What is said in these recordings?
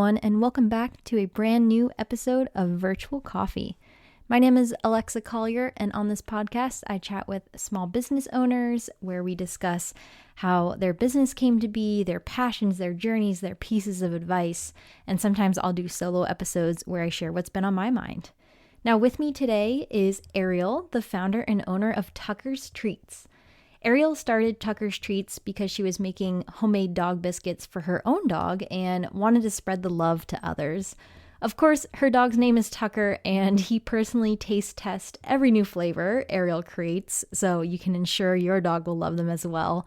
everyone, and welcome back to a brand new episode of Virtual Coffee. My name is Alexa Collier, and on this podcast, I chat with small business owners where we discuss how their business came to be, their passions, their journeys, their pieces of advice, and sometimes I'll do solo episodes where I share what's been on my mind. Now, with me today is Ariel, the founder and owner of Tucker's Treats. Ariel started Tucker's Treats because she was making homemade dog biscuits for her own dog and wanted to spread the love to others. Of course, her dog's name is Tucker, and he personally taste tests every new flavor Ariel creates, so you can ensure your dog will love them as well.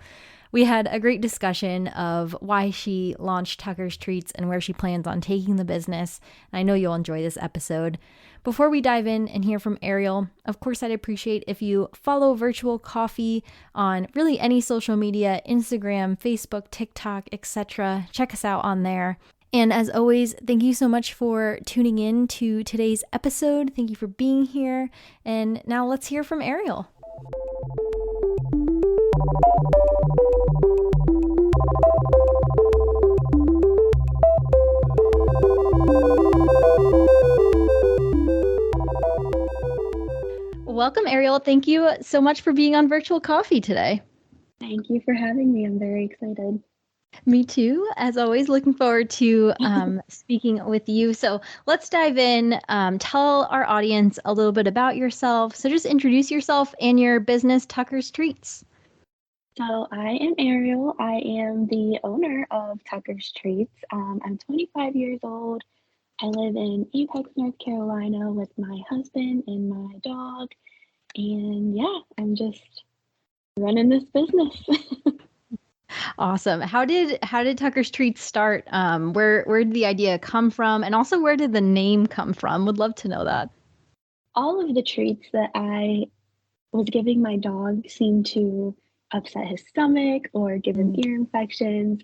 We had a great discussion of why she launched Tucker's Treats and where she plans on taking the business. I know you'll enjoy this episode. Before we dive in and hear from Ariel, of course, I'd appreciate if you follow Virtual Coffee on really any social media, Instagram, Facebook, TikTok, etc. Check us out on there. And as always, thank you so much for tuning in to today's episode. Thank you for being here. And now let's hear from Ariel. Welcome, Ariel. Thank you so much for being on Virtual Coffee today. Thank you for having me. I'm very excited. Me too. As always, looking forward to speaking with you. So let's dive in. Tell our audience a little bit about yourself. So just introduce yourself and your business, Tucker's Treats. So I am Ariel. I am the owner of Tucker's Treats. I'm 25 years old. I live in Apex, North Carolina with my husband and my dog. And yeah, I'm just running this business. Awesome. How did Tucker's Treats start? Where did the idea come from? And also, where did the name come from? Would love to know that. All of the treats that I was giving my dog seemed to upset his stomach or give him ear infections.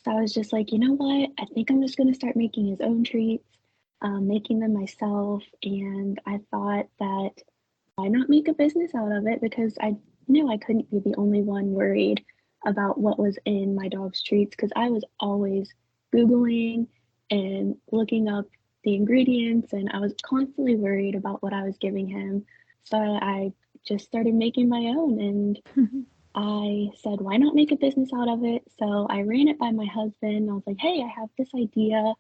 So I was just like, you know what? I think I'm just going to start making his own treats, making them myself. And I thought that why not make a business out of it? Because I knew I couldn't be the only one worried about what was in my dog's treats, because I was always Googling and looking up the ingredients, and I was constantly worried about what I was giving him. So I just started making my own, and I said, why not make a business out of it? So I ran it by my husband. I was like, hey, I have this idea.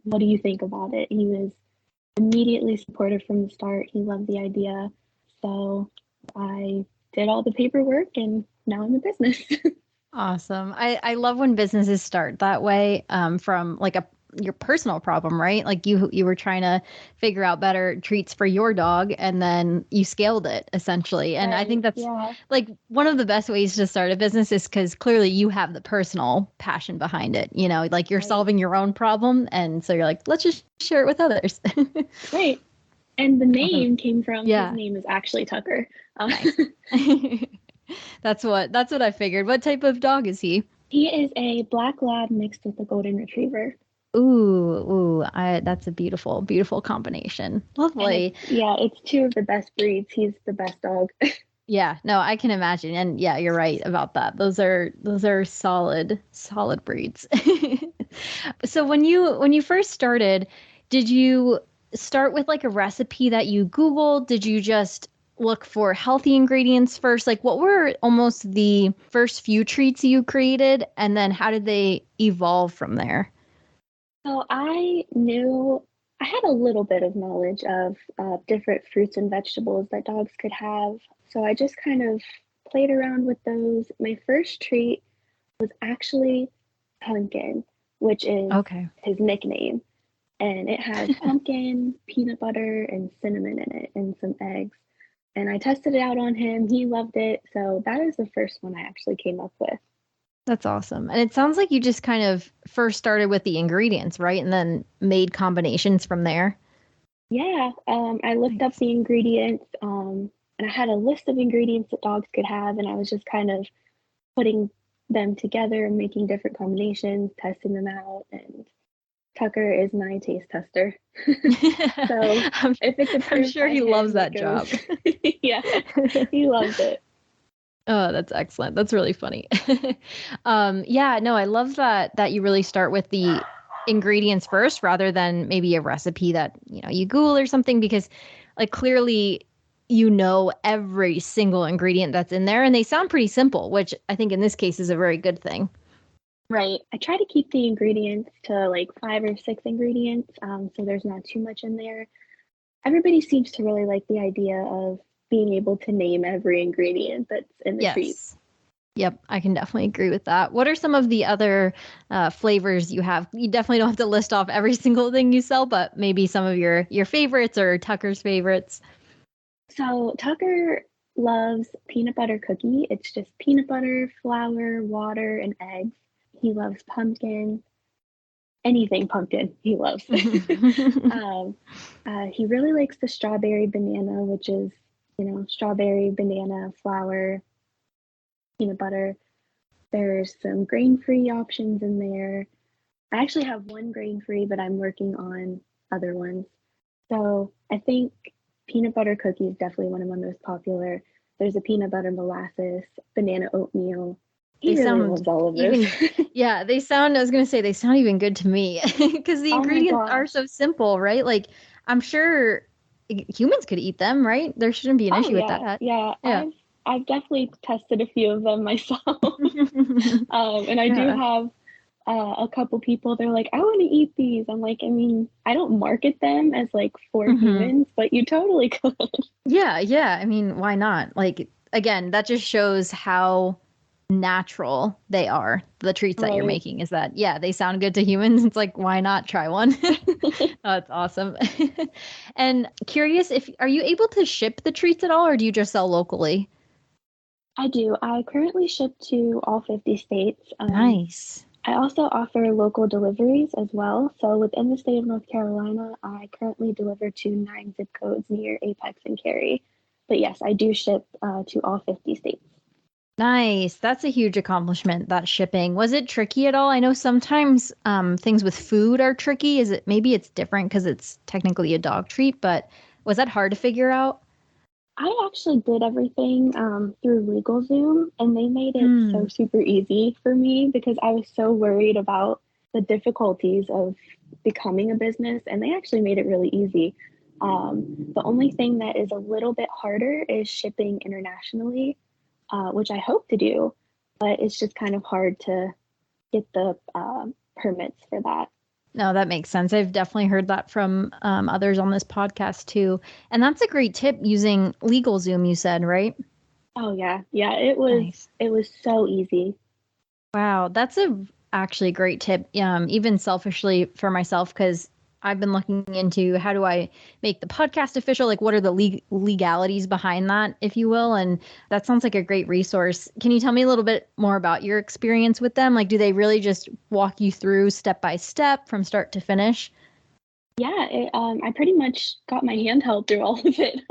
What do you think about it? He was immediately supportive from the start. He loved the idea. So I did all the paperwork, and now I'm in business. Awesome. I love when businesses start that way, from like your personal problem, right? Like you were trying to figure out better treats for your dog, and then you scaled it essentially. And Right. I think that's Yeah. like one of the best ways to start a business is because clearly you have the personal passion behind it. You know, like you're Right. solving your own problem, and so you're like, let's just share it with others. Right. And the name came from Yeah. his name is actually Tucker. Nice. That's what I figured. What type of dog is he? He is a black lab mixed with a golden retriever. That's a beautiful, beautiful combination. Lovely. It's two of the best breeds. He's the best dog. Yeah, no, I can imagine. And yeah, you're right about that. Those are solid breeds. So when you first started, did you start with like a recipe that you Googled? Did you just look for healthy ingredients first? Like what were almost the first few treats you created, and then how did they evolve from there? So I knew I had a little bit of knowledge of different fruits and vegetables that dogs could have. So I just kind of played around with those. My first treat was actually pumpkin, which is his nickname. And it has pumpkin, peanut butter, and cinnamon in it, and some eggs. And I tested it out on him. He loved it. So that is the first one I actually came up with. That's awesome. And it sounds like you just kind of first started with the ingredients, right? And then made combinations from there. Yeah. I looked up the ingredients, and I had a list of ingredients that dogs could have. And I was just kind of putting them together and making different combinations, testing them out. And Tucker is my taste tester. So if it's approved, I'm sure he loves that job. Yeah, he loves it. Oh, that's excellent. That's really funny. Yeah, no, I love that you really start with the ingredients first rather than maybe a recipe that, you Google or something, because like clearly every single ingredient that's in there and they sound pretty simple, which I think in this case is a very good thing. Right. I try to keep the ingredients to like 5 or 6 ingredients, so there's not too much in there. Everybody seems to really like the idea of being able to name every ingredient that's in the treat. Yes. Yep, I can definitely agree with that. What are some of the other flavors you have? You definitely don't have to list off every single thing you sell, but maybe some of your favorites or Tucker's favorites. So Tucker loves peanut butter cookie. It's just peanut butter, flour, water, and eggs. He loves pumpkin. Anything pumpkin, he loves. um, he really likes the strawberry banana, which is, strawberry, banana, flour, peanut butter. There's some grain-free options in there. I actually have one grain-free, but I'm working on other ones. So I think peanut butter cookie is definitely one of my most popular. There's a peanut butter molasses, banana oatmeal. He really loves all of this. Yeah, I was going to say, they sound even good to me because the Oh my ingredients are gosh. so simple, right? Like, I'm sure humans could eat them, right? There shouldn't be an Oh issue with yeah, that. yeah. Yeah. I've definitely tested a few of them myself. And I do Yeah. have a couple people, they're like, I want to eat these. I'm like, I mean, I don't market them as like for Mhm. humans, but you totally could. Yeah, yeah. I mean, why not? Like, again, that just shows how natural they are. The treats that you're Right. making is that, yeah, they sound good to humans. It's like, why not try one? That's awesome. And curious, if are you able to ship the treats at all, or do you just sell locally? I do. I currently ship to all 50 states. Nice. I also offer local deliveries as well. So within the state of North Carolina, I currently deliver to 9 zip codes near Apex and Cary. But yes, I do ship to all 50 states. Nice. That's a huge accomplishment, that shipping. Was it tricky at all? I know sometimes things with food are tricky. Is it maybe it's different because it's technically a dog treat, but was that hard to figure out? I actually did everything through LegalZoom, and they made it so Hmm. super easy for me because I was so worried about the difficulties of becoming a business, and they actually made it really easy. The only thing that is a little bit harder is shipping internationally, which I hope to do, but it's just kind of hard to get the permits for that. No, that makes sense. I've definitely heard that from others on this podcast too. And that's a great tip using LegalZoom, you said, right? Oh yeah, yeah, it was Nice. it was so easy. Wow, that's a actually great tip. Even selfishly for myself, because I've been looking into how do I make the podcast official? Like, what are the legalities behind that, if you will? And that sounds like a great resource. Can you tell me a little bit more about your experience with them? Like, do they really just walk you through step by step from start to finish? Yeah, I pretty much got my hand held through all of it.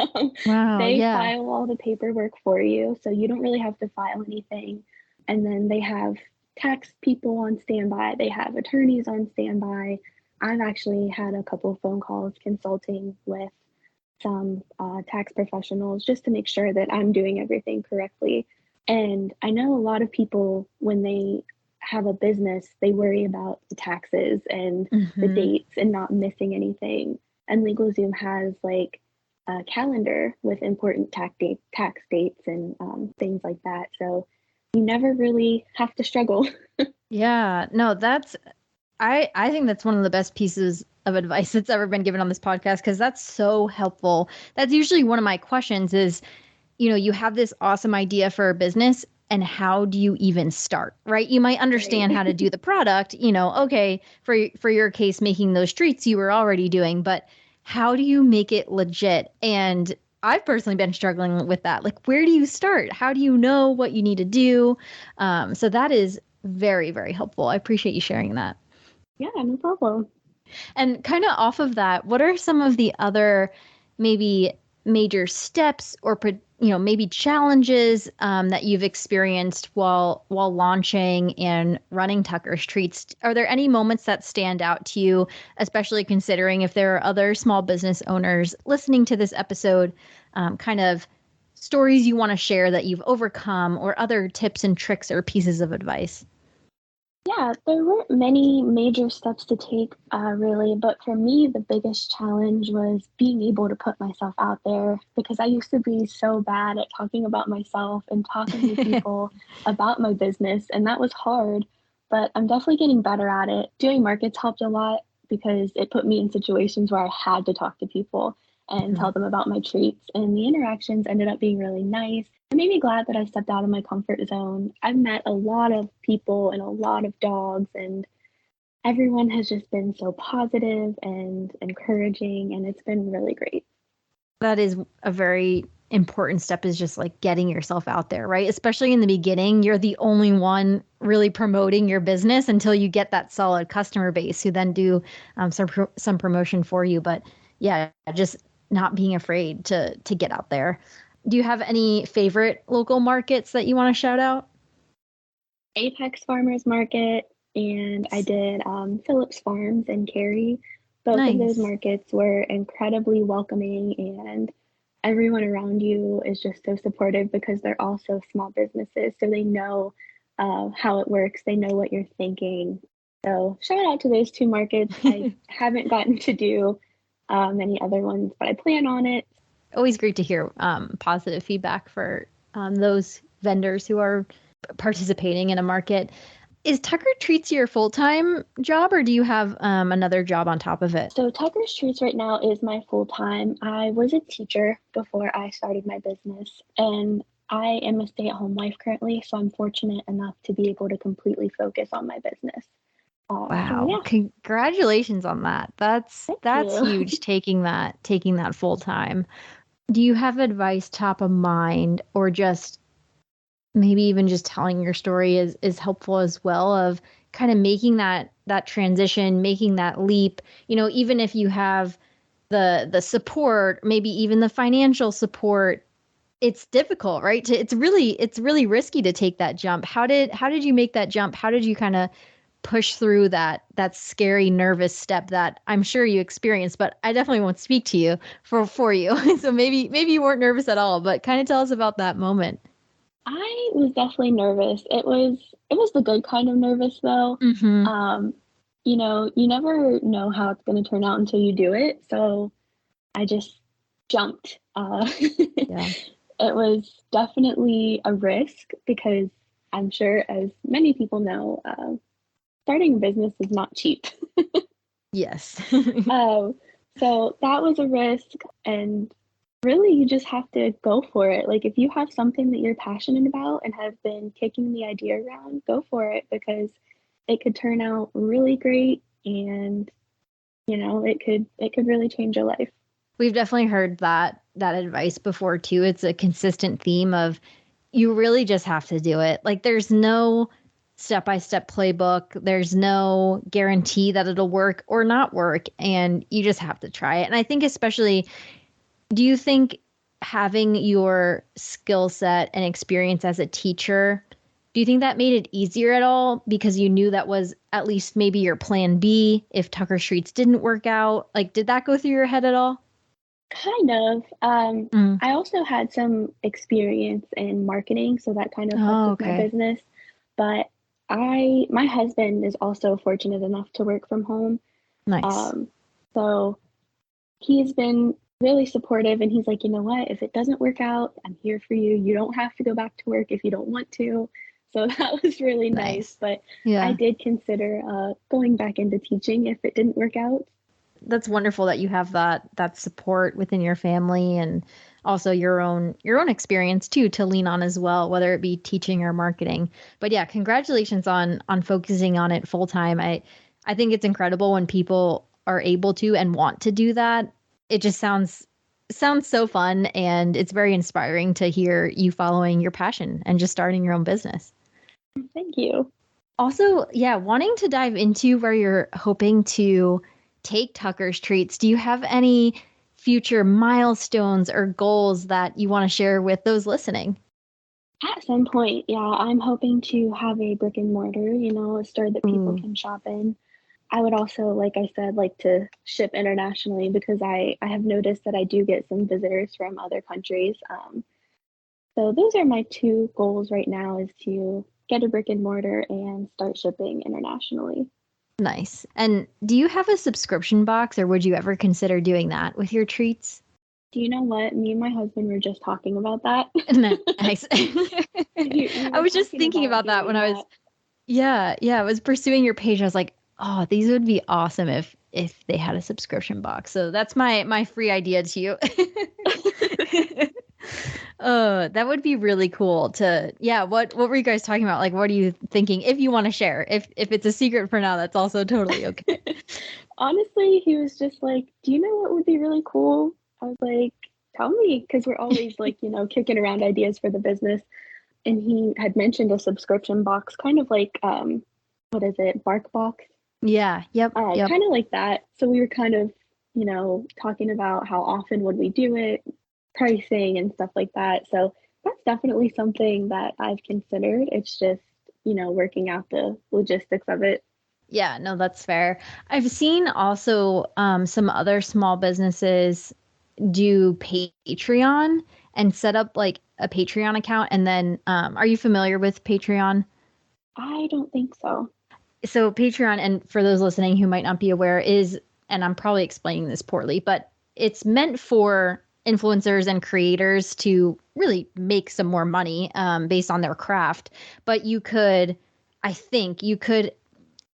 Wow, They yeah. file all the paperwork for you, so you don't really have to file anything. And then they have tax people on standby, they have attorneys on standby. I've actually had a couple of phone calls consulting with some tax professionals just to make sure that I'm doing everything correctly. And I know a lot of people, when they have a business, they worry about the taxes and the Hmm. dates and not missing anything. And LegalZoom has like a calendar with important tax dates and things like that. So you never really have to struggle. Yeah, no, I think that's one of the best pieces of advice that's ever been given on this podcast because that's so helpful. That's usually one of my questions is, you have this awesome idea for a business and how do you even start, right? You might Right. understand how to do the product, okay, for your case making those treats you were already doing, but how do you make it legit? And I've personally been struggling with that. Like, where do you start? How do you know what you need to do? So that is very, very helpful. I appreciate you sharing that. Yeah, no problem. And kind of off of that, what are some of the other maybe major steps or maybe challenges that you've experienced while launching and running Tucker's Treats? Are there any moments that stand out to you, especially considering if there are other small business owners listening to this episode, kind of stories you want to share that you've overcome or other tips and tricks or pieces of advice? Yeah, there weren't many major steps to take, really, but for me, the biggest challenge was being able to put myself out there because I used to be so bad at talking about myself and talking to people about my business, and that was hard, but I'm definitely getting better at it. Doing markets helped a lot because it put me in situations where I had to talk to people and Mhm. tell them about my treats, and the interactions ended up being really nice. It made me glad that I stepped out of my comfort zone. I've met a lot of people and a lot of dogs, and everyone has just been so positive and encouraging, and it's been really great. That is a very important step, is just like getting yourself out there, right? Especially in the beginning, you're the only one really promoting your business until you get that solid customer base who then do some promotion for you. But yeah, just not being afraid to get out there. Do you have any favorite local markets that you want to shout out? Apex Farmers Market, and I did Phillips Farms in Cary. Both of those Nice. markets were incredibly welcoming, and everyone around you is just so supportive because they're also small businesses, so they know how it works. They know what you're thinking. So shout out to those two markets. I haven't gotten to do many other ones, but I plan on it. Always great to hear positive feedback for those vendors who are participating in a market. Is Tucker Treats your full time job, or do you have another job on top of it? So Tucker's Treats right now is my full time. I was a teacher before I started my business, and I am a stay-at-home wife currently, so I'm fortunate enough to be able to completely focus on my business. So Wow, yeah, congratulations on that. thank That's you. huge, taking that full time. Do you have advice top of mind, or just maybe even just telling your story is helpful as well, of kind of making that transition, making that leap, even if you have the support, maybe even the financial support, it's difficult, right? It's really risky to take that jump. How did you make that jump? How did you kind of push through that scary, nervous step that I'm sure you experienced, but I definitely won't speak to you for you. So maybe you weren't nervous at all, but kind of tell us about that moment. I was definitely nervous. It was the good kind of nervous though. Mm-hmm. Um, you never know how it's going to turn out until you do it. So I just jumped. Yeah. It was definitely a risk because I'm sure, as many people know, starting a business is not cheap. Yes. Um, so that was a risk, and really, you just have to go for it. Like, if you have something that you're passionate about and have been kicking the idea around, go for it because it could turn out really great, and it could really change your life. We've definitely heard that advice before too. It's a consistent theme of you really just have to do it. Like there's no step-by-step playbook. There's no guarantee that it'll work or not work, and you just have to try it. And I think especially, do you think having your skill set and experience as a teacher, do you think that made it easier at all because you knew that was at least maybe your plan B if Tucker Streets didn't work out? Like, did that go through your head at all? Kind of. Mm. I also had some experience in marketing, so that kind of helped Oh, with my okay. business. But my husband is also fortunate enough to work from home. Nice. Um, so he's been really supportive, and he's like, you know what? If it doesn't work out, I'm here for you. You don't have to go back to work if you don't want to. So that was really nice. Nice. But I Yeah. did consider going back into teaching if it didn't work out. That's wonderful that you have that support within your family, and also your own experience too to lean on as well, whether it be teaching or marketing. But yeah, congratulations on focusing on it full time. I think it's incredible when people are able to and want to do that. It just sounds so fun, and it's very inspiring to hear you following your passion and just starting your own business. Thank you. Also, yeah, wanting to dive into where you're hoping to take Tucker's Treats, do you have any future milestones or goals that you want to share with those listening? At some point, yeah, I'm hoping to have a brick and mortar, a store that people Ooh, can shop in. I would also, like I said, like to ship internationally because I have noticed that I do get some visitors from other countries. So those are my two goals right now is to get a brick and mortar and start shipping internationally. Nice. And do you have a subscription box, or would you ever consider doing that with your treats? Do you know what? Me and my husband were just talking about that. Nice. We I were was just talking thinking about about that doing when I was, that. yeah, I was pursuing your page. I was like, oh, these would be awesome if they had a subscription box. So that's my free idea to you. That would be really cool to, yeah. What were you guys talking about? Like, what are you thinking? If you want to share, if it's a secret for now, that's also totally okay. Honestly, he was just like, "Do you know what would be really cool?" I was like, "Tell me," because we're always like, kicking around ideas for the business. And he had mentioned a subscription box, kind of like what is it, Bark Box? Yeah. Yep. Kind of like that. So we were kind of, talking about how often would we do it, pricing and stuff like that. So that's definitely something that I've considered. It's just, working out the logistics of it. Yeah, no, that's fair. I've seen also some other small businesses do Patreon and set up like a Patreon account. And then, are you familiar with Patreon? I don't think so. So, Patreon, and for those listening who might not be aware, is, and I'm probably explaining this poorly, but it's meant for influencers and creators to really make some more money based on their craft. But I think you could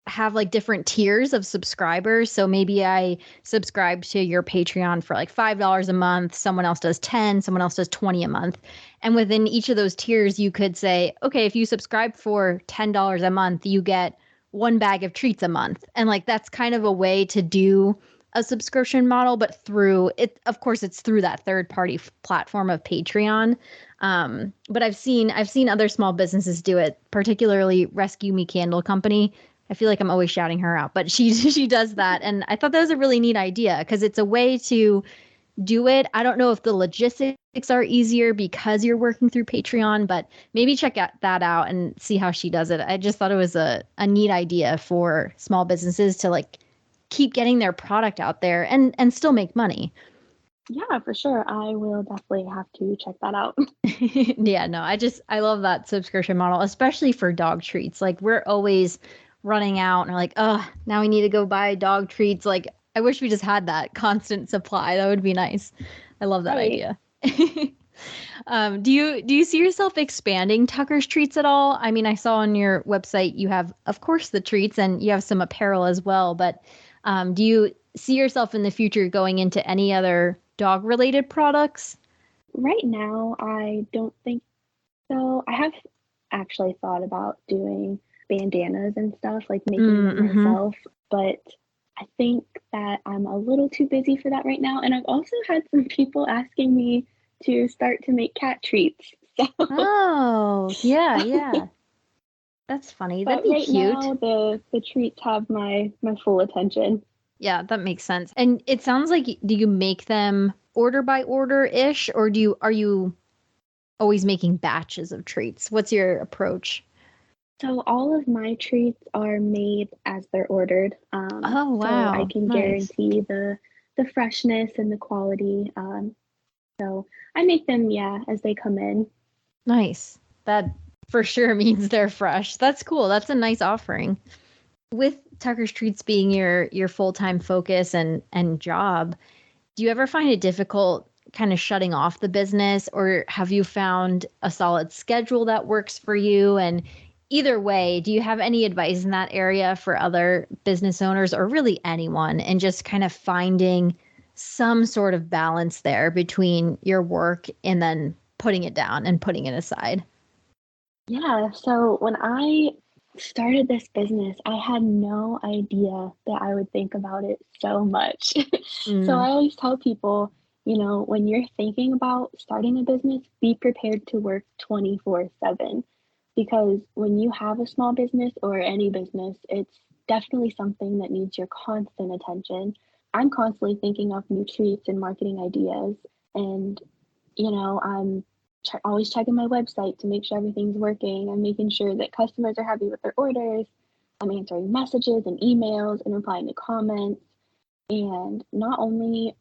have like different tiers of subscribers. So maybe I subscribe to your Patreon for like $5 a month. Someone else does 10, someone else does 20 a month. And within each of those tiers, you could say, okay, if you subscribe for $10 a month, you get one bag of treats a month. And like that's kind of a way to do a subscription model, but through it, of course, it's through that third party platform of Patreon. But I've seen other small businesses do it, particularly Rescue Me Candle Company. I feel like I'm always shouting her out, but she does that, and I thought that was a really neat idea because it's a way to do it. I don't know if the logistics are easier because you're working through Patreon, but maybe check that out and see how she does it. I just thought it was a neat idea for small businesses to like keep getting their product out there and still make money. Yeah, for sure. I will definitely have to check that out. Yeah, no, I love that subscription model, especially for dog treats. Like we're always running out and we're like, oh, now we need to go buy dog treats. Like I wish we just had that constant supply. That would be nice. I love that Right. idea. Do you see yourself expanding Tucker's Treats at all? I mean, I saw on your website you have, of course, the treats and you have some apparel as well. But do you see yourself in the future going into any other dog related products? Right now, I don't think so. I have actually thought about doing bandanas and stuff, like making them Mm-hmm. myself, but I think that I'm a little too busy for that right now. And I've also had some people asking me to start to make cat treats. So, Oh, yeah. That's funny. That'd but be right cute. now the treats have my full attention. Yeah, that makes sense. And it sounds like do you make them order by order-ish, or are you always making batches of treats? What's your approach? So all of my treats are made as they're ordered. Oh, So I wow. can Nice. guarantee the freshness and the quality. So I make them, yeah, as they come in. Nice. That for sure means they're fresh. That's cool. That's a nice offering. With Tucker's Treats being your full-time focus and job, do you ever find it difficult kind of shutting off the business, or have you found a solid schedule that works for you? And either way, do you have any advice in that area for other business owners or really anyone, and just kind of finding some sort of balance there between your work and then putting it down and putting it aside? Yeah, so when I started this business, I had no idea that I would think about it so much. So Mm, I always tell people, when you're thinking about starting a business, be prepared to work 24/7. Because when you have a small business or any business, it's definitely something that needs your constant attention. I'm constantly thinking of new treats and marketing ideas, and I'm always checking my website to make sure everything's working. I'm making sure that customers are happy with their orders. I'm answering messages and emails and replying to comments. And not only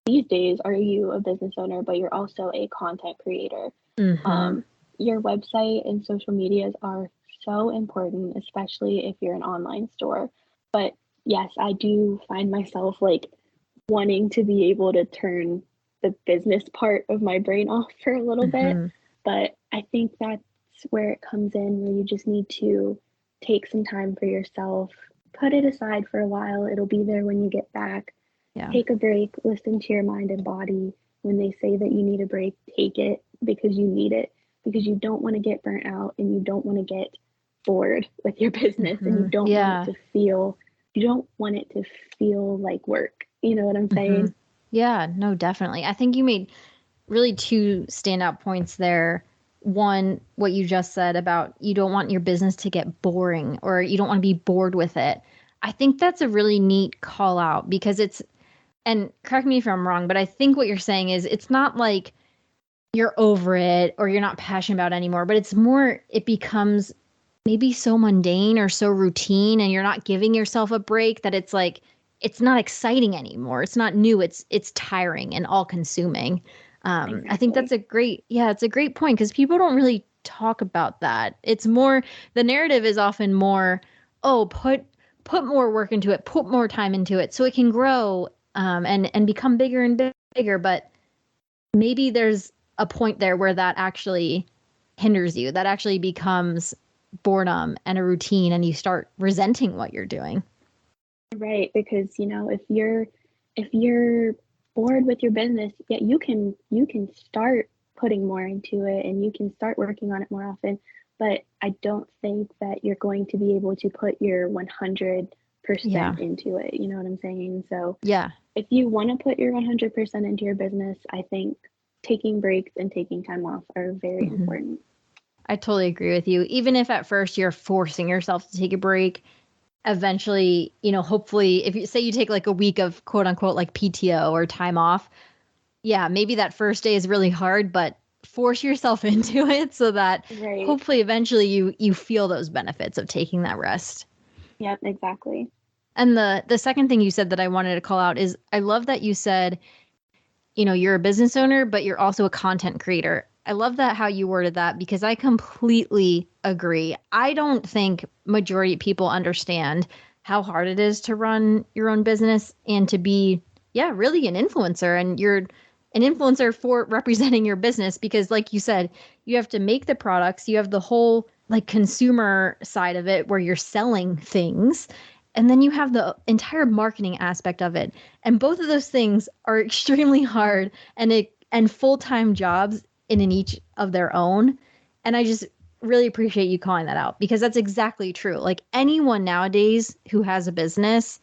these days are you a business owner, but you're also a content creator. mm-hmm. Um, your website and social medias are so important, especially if you're an online store. But yes, I do find myself like wanting to be able to turn the business part of my brain off for a little bit. Hmm. But I think that's where it comes in, where you just need to take some time for yourself, put it aside for a while. It'll be there when you get back. Yeah. Take a break, listen to your mind and body. When they say that you need a break, take it because you need it, because you don't want to get burnt out and you don't want to get bored with your business and you don't want it Yeah. to feel you don't want it to feel like work. You know what I'm Hmm. saying? Yeah, no, definitely. I think you made really two standout points there. One, what you just said about you don't want your business to get boring or you don't want to be bored with it. I think that's a really neat call out because it's, and correct me if I'm wrong, but I think what you're saying is it's not like you're over it or you're not passionate about it anymore, but it's more, it becomes maybe so mundane or so routine and you're not giving yourself a break that it's like it's not exciting anymore. It's not new. It's tiring and all consuming. I think Exactly. that's a great, yeah, it's a great point because people don't really talk about that. It's more, the narrative is often more, oh, put more work into it, put more time into it so it can grow, and become bigger and bigger. But maybe there's a point there where that actually hinders you. That actually becomes boredom and a routine, and you start resenting what you're doing. Right, because if you're bored with your business, yeah, you can start putting more into it and you can start working on it more often, but I don't think that you're going to be able to put your Yeah. 100% into it. You know what I'm saying? So Yeah. if you want to put your 100% into your business, I think taking breaks and taking time off are very Hmm. important. I totally agree with you. Even if at first you're forcing yourself to take a break, eventually, hopefully, if you say you take like a week of quote unquote like PTO or time off, yeah, maybe that first day is really hard, but force yourself into it so that Right. hopefully eventually you feel those benefits of taking that rest. Yep, exactly. And the second thing you said that I wanted to call out is I love that you said, you're a business owner, but you're also a content creator. I love that how you worded that because I completely agree. I don't think majority of people understand how hard it is to run your own business and to be, yeah, really an influencer. And you're an influencer for representing your business because, like you said, you have to make the products, you have the whole like consumer side of it where you're selling things. And then you have the entire marketing aspect of it. And both of those things are extremely hard and full-time jobs in each of their own. And I just really appreciate you calling that out because that's exactly true. Like anyone nowadays who has a business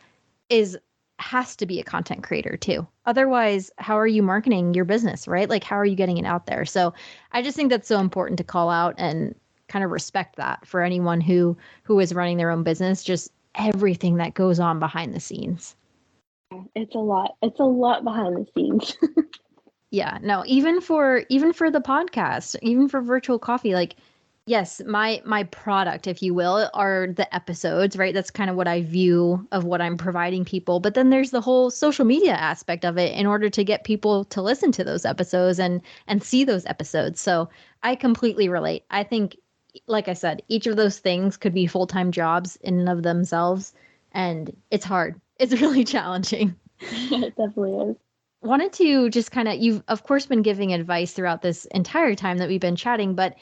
is has to be a content creator too. Otherwise, how are you marketing your business, right? Like how are you getting it out there? So I just think that's so important to call out and kind of respect that for anyone who is running their own business, just everything that goes on behind the scenes. It's a lot. It's a lot behind the scenes. Yeah, no, even for the podcast, even for virtual coffee, like yes, my product, if you will, are the episodes, right? That's kind of what I view of what I'm providing people. But then there's the whole social media aspect of it in order to get people to listen to those episodes and see those episodes. So I completely relate. I think, like I said, each of those things could be full-time jobs in and of themselves, and it's hard. It's really challenging. It definitely is. Wanted to just kind of, you've of course been giving advice throughout this entire time that we've been chatting, but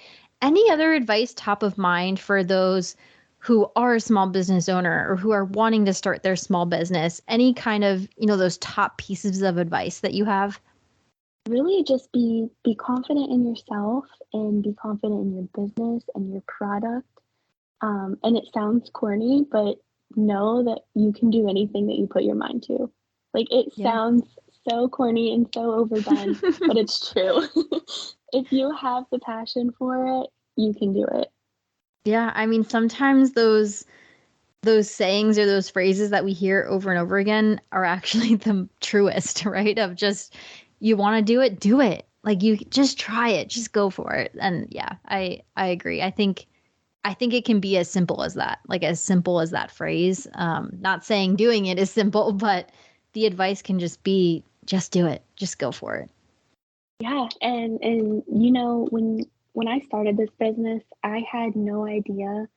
any other advice top of mind for those who are a small business owner or who are wanting to start their small business? Any kind of, those top pieces of advice that you have? Really just be confident in yourself and be confident in your business and your product. And it sounds corny, but know that you can do anything that you put your mind to. Like it Yeah. sounds so corny and so overdone, but it's true. If you have the passion for it, you can do it. Yeah, I mean, sometimes those sayings or those phrases that we hear over and over again are actually the truest, right? Of just you want to do it. Like you just try it, just go for it. And yeah, I agree. I think it can be as simple as that, like as simple as that phrase. Not saying doing it is simple, but the advice can just be just do it, just go for it. Yeah, and when I started this business, I had no idea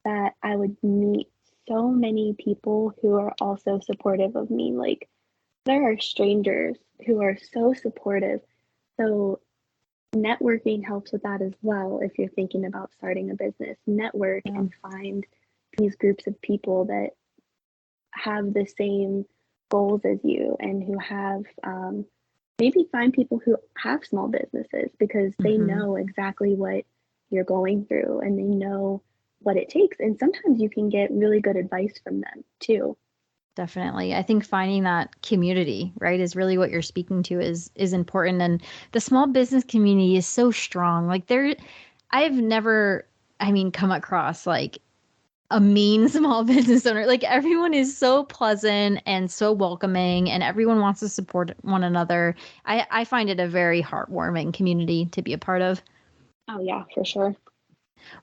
that I would meet so many people who are also supportive of me. Like, there are strangers who are so supportive. So networking helps with that as well. If you're thinking about starting a business, network Yeah. and find these groups of people that have the same goals as you and who have maybe find people who have small businesses because they Mm-hmm. know exactly what you're going through and they know what it takes. And sometimes you can get really good advice from them too. Definitely. I think finding that community, right, is really what you're speaking to is important. And the small business community is so strong. Like I've never, I mean, come across like a mean small business owner. Like everyone is so pleasant and so welcoming and everyone wants to support one another. I find it a very heartwarming community to be a part of. Oh, yeah, for sure.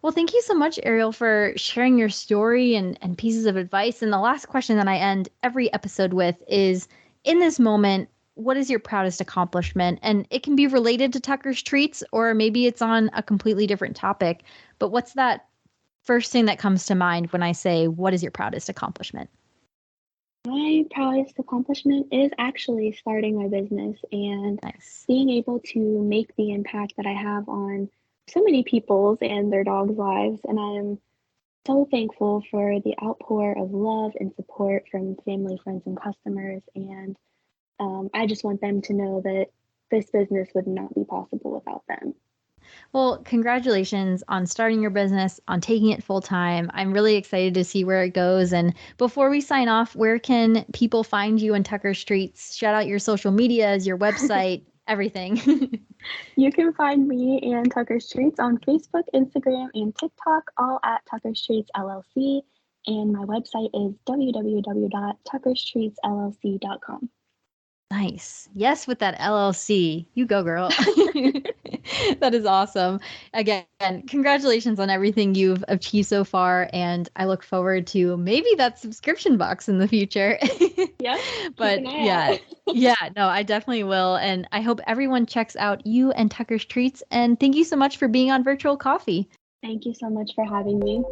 Well, thank you so much, Ariel, for sharing your story and pieces of advice. And the last question that I end every episode with is, in this moment, what is your proudest accomplishment? And it can be related to Tucker's Treats, or maybe it's on a completely different topic. But what's that first thing that comes to mind when I say, what is your proudest accomplishment? My proudest accomplishment is actually starting my business and Nice. being able to make the impact that I have on so many people's and their dogs' lives. And I'm so thankful for the outpour of love and support from family, friends, and customers. And I just want them to know that this business would not be possible without them. Well, congratulations on starting your business, on taking it full time. I'm really excited to see where it goes. And before we sign off, where can people find you in Tucker Streets? Shout out your social medias, your website, everything. You can find me and Tucker Streets on Facebook, Instagram, and TikTok, all at Tucker Streets LLC. And my website is www.tuckerstreetsllc.com. Nice. Yes, with that LLC. You go, girl. That is awesome. Again, congratulations on everything you've achieved so far. And I look forward to maybe that subscription box in the future. Yep, keep But an eye yeah, out. yeah, no, I definitely will. And I hope everyone checks out you and Tucker's Treats. And thank you so much for being on Virtual Coffee. Thank you so much for having me.